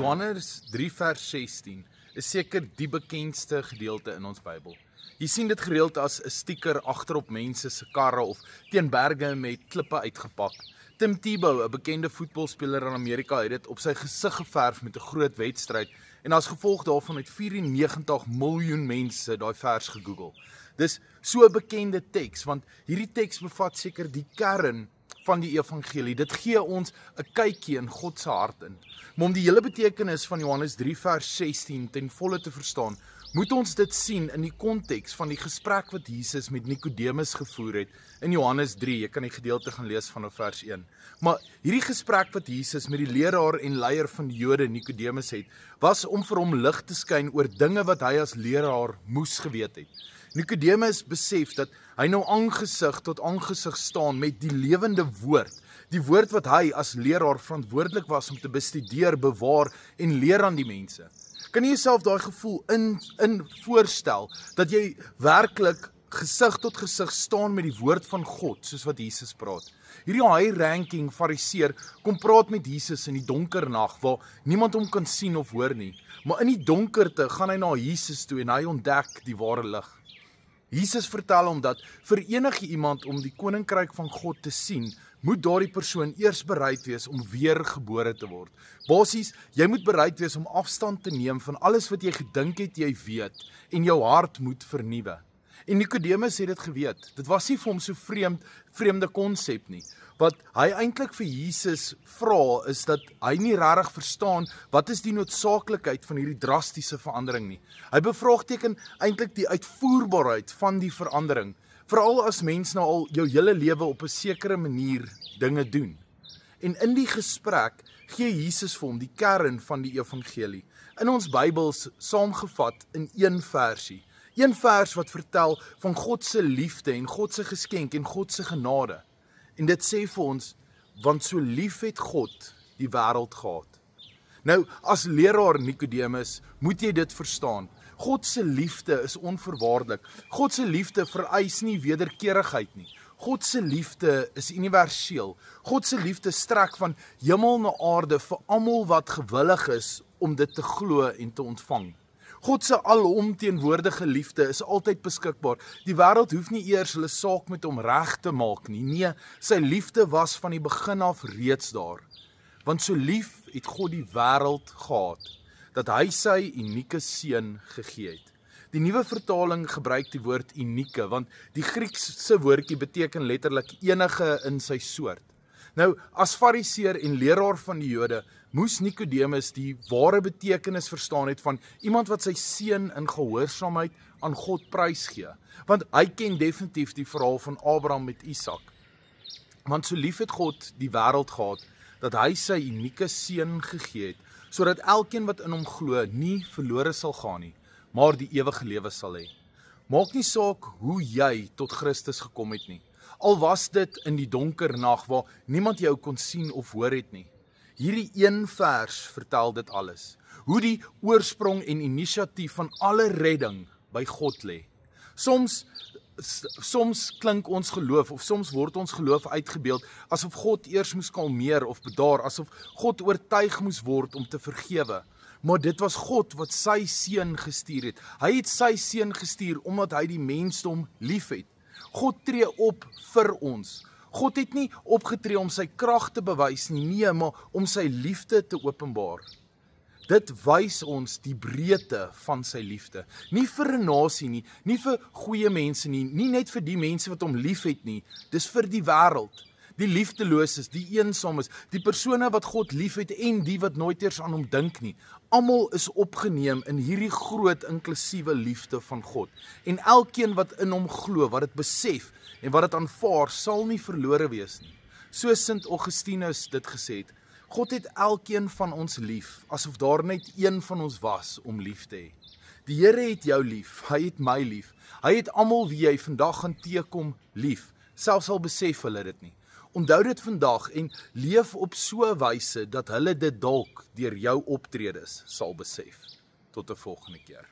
Johannes 3 vers 16 is seker die bekendste gedeelte in ons Bybel. Jy sien dit gereeld as 'n sticker agterop mense se karre of teen berge met klippe uitgepak. Tim Tebow, 'n bekende voetbalspeler in Amerika, het dit op sy gesig geverf met 'n groot wedstryd en as gevolg daarvan het 94 miljoen mense daai vers gegoogel. Dis so 'n bekende teks, want hierdie teks bevat seker die kern van die evangelie. Dit gee ons 'n kykie in God se hart in. Maar om die hele betekenis van Johannes 3 vers 16 ten volle te verstaan, moet ons dit sien in die konteks van die gesprek wat Jesus met Nikodemus gevoer het in Johannes 3. Jy kan die gedeelte gaan lees vanaf vers 1. Maar hierdie gesprek wat Jesus met die leraar en leier van die Jode Nikodemus het, was om vir hom lig te skyn oor dinge wat hy as leraar moes geweet het. Nikodemus besef dat hy nou aangesig tot aangesig staan met die lewende woord, die woord wat hy as leraar verantwoordelik was om te bestudeer, bewaar en leer aan die mense. Kan jy jouself daai gevoel in voorstel, dat jy werklik gesig tot gesig staan met die woord van God, soos wat Jesus praat? Hierdie high-ranking fariseer kom praat met Jesus in die donker nag, waar niemand hom kan sien of hoor nie. Maar in die donkerte gaan hy na Jesus toe en hy ontdek die ware lig. Jesus vertel hom dat vir enige iemand om die koninkryk van God te sien, moet daardie persoon eers bereid wees om weer gebore te word. Basies, jy moet bereid wees om afstand te neem van alles wat jy gedink het jy weet en jou hart moet vernuwe. En Nikodemus het dit geweet. Dit was nie vir hom so vreemde konsep nie. Wat hy eintlik vir Jesus vra is dat hy nie regtig verstaan wat is die noodsaaklikheid van hierdie drastiese verandering nie. Hy bevraagteken eintlik die uitvoerbaarheid van die verandering, veral as mens nou al jou hele lewe op 'n sekere manier dinge doen. En in die gesprek gee Jesus vir hom die kern van die evangelie. In ons Bybels saamgevat in een versie. Een vers wat vertel van God se liefde en God se geskenk en God se genade. En dit sê vir ons, want so lief het God die wêreld gehad. Nou, as leraar Nikodemus, moet jy dit verstaan. God se liefde is onvoorwaardelik. God se liefde vereis nie wederkerigheid nie. God se liefde is universeel. God se liefde strek van hemel na aarde vir almal wat gewillig is om dit te glo en te ontvang. God se alomteenwoordige liefde is altyd beskikbaar. Die wêreld hoef nie eers hulle saak met hom reg te maak nie. Nee, sy liefde was van die begin af reeds daar. Want so lief het God die wêreld gehad, dat hy sy unieke seun gegee het. Die nuwe vertaling gebruik die woord unieke, want die Griekse woordjie beteken letterlik enige in sy soort. Nou, as fariseer en leraar van die Jode, moes Nikodemus die ware betekenis verstaan het van iemand wat sy seun in gehoorsaamheid aan God prysgee. Want hy ken definitief die verhaal van Abraham met Isak. Want so lief het God die wêreld gehad, dat hy sy unieke seun gegee het, sodat elkeen wat in hom glo nie verlore sal gaan nie, maar die ewige lewe sal hê. Maak nie saak hoe jy tot Christus gekom het nie. Al was dit in die donker nag waar niemand jou kon sien of hoor het nie. Hierdie een vers vertel dit alles. Hoe die oorsprong en inisiatief van alle redding by God lê. Soms klink ons geloof of soms word ons geloof uitgebeeld asof God eers moes kalmeer of bedaar, asof God oortuig moes word om te vergewe. Maar dit was God wat sy seun gestuur het. Hy het sy seun gestuur omdat hy die mensdom liefhet. God tree op vir ons. God het nie opgetree om sy krag te bewys nie, nee, maar om sy liefde te openbaar. Dit wys ons die breedte van sy liefde. Nie vir 'n nasie nie, nie vir goeie mense nie, nie net vir die mense wat hom liefhet nie, dis vir die wêreld. Die liefdeloses, die eensames, die persone wat God liefhet en die wat nooit eers aan hom dink nie. Almal is opgeneem in hierdie groot inklusiewe liefde van God. En elkeen wat in hom glo, wat dit besef en wat dit aanvaar, sal nie verlore wees nie. So Sint Augustinus dit gesê het, God het elkeen van ons lief, asof daar net een van ons was om lief te hê. Die Here het jou lief, hy het my lief. Hy het almal wie jy vandag gaan teekom lief, selfs al besef hulle dit nie. Onthou dit vandag en leef op so 'n wyse dat hulle dit dalk deur jou optredes sal besef. Tot 'n volgende keer.